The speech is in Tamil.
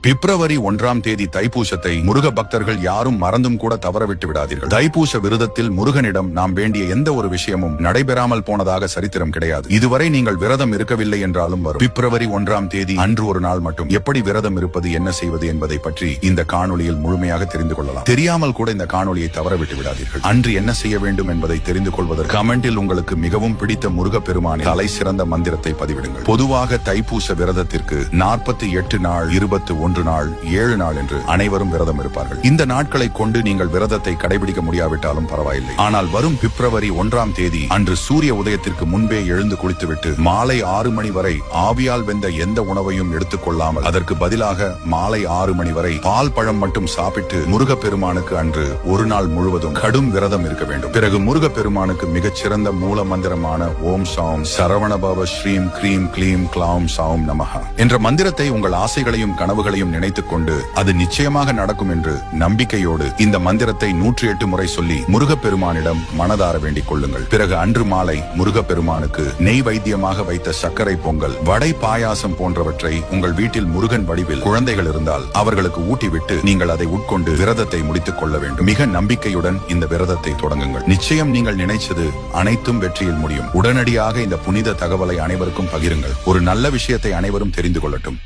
பிப்ரவரி 1ஆம் தேதி தைப்பூசத்தை முருக பக்தர்கள் யாரும் மறந்தும் கூட தவறவிட்டு விடாதீர்கள். தைப்பூச விரதத்தில் முருகனிடம் நாம் வேண்டிய எந்த ஒரு விஷயமும் நடைபெறாமல் போனதாக சரித்திரம் கிடையாது. இதுவரை நீங்கள் விரதம் இருக்கவில்லை என்றாலும் வரும் பிப்ரவரி 1ஆம் தேதி அன்று ஒரு நாள் மட்டும் எப்படி விரதம் இருப்பது, என்ன செய்வது என்பதை பற்றி இந்த காணொளியில் முழுமையாக தெரிந்து கொள்ளலாம். தெரியாமல் கூட இந்த காணொளியை தவறவிட்டு விடாதீர்கள். அன்று என்ன செய்ய வேண்டும் என்பதை தெரிந்து கொள்வதற்கு கமெண்டில் உங்களுக்கு மிகவும் பிடித்த முருகப்பெருமானின் தலை சிறந்த மந்திரத்தை பதிவிடுங்கள். பொதுவாக தைப்பூச விரதத்திற்கு 48 நாள், 21 நாள், 7 நாள் என்று அனைவரும் விரதம் இருப்பார்கள். இந்த நாட்களை கொண்டு நீங்கள் விரதத்தை கடைபிடிக்க முடியாவிட்டாலும் பரவாயில்லை. ஆனால் வரும் பிப்ரவரி 1ஆம் தேதி அன்று சூரிய உதயத்திற்கு முன்பே எழுந்து குளித்துவிட்டு மாலை 6 மணி வரை ஆவியால் வெந்த எந்த உணவையும் எடுத்துக் கொள்ளாமல் அதற்கு பதிலாக மாலை 6 மணி வரை பால் பழம் மட்டும் சாப்பிட்டு முருகப்பெருமானுக்கு அன்று ஒரு நாள் முழுவதும் கடும் விரதம் இருக்க வேண்டும். பிறகு முருகப்பெருமானுக்கு மிகச்சிறந்த மூல மந்திரமான ஓம் சாம் சரவணபவ ஸ்ரீம் க்ரீம் க்ளீம் க்ளௌம் சாம் நமஹ என்ற மந்திரத்தை உங்கள் ஆசைகளையும் கனவுகளையும் நினைத்துக் கொண்டு அது நிச்சயமாக நடக்கும் என்று நம்பிக்கையோடு இந்த மந்திரத்தை 108 முறை சொல்லி முருகப்பெருமானிடம் மனதார வேண்டிக் கொள்ளுங்கள். பிறகு அன்று மாலை முருகப்பெருமானுக்கு நெய் வைத்தியமாக வைத்த சர்க்கரை பொங்கல், வடை, பாயாசம் போன்றவற்றை உங்கள் வீட்டில் முருகன் வடிவில் குழந்தைகள் இருந்தால் அவர்களுக்கு ஊட்டிவிட்டு நீங்கள் அதை உட்கொண்டு விரதத்தை முடித்துக் கொள்ள வேண்டும். மிக நம்பிக்கையுடன் இந்த விரதத்தை தொடங்குங்கள். நிச்சயம் நீங்கள் நினைச்சது அனைத்தும் வெற்றியில் முடியும். உடனடியாக இந்த புனித தகவலை அனைவருக்கும் பகிருங்கள். ஒரு நல்ல விஷயத்தை அனைவரும் தெரிந்து கொள்ளட்டும்.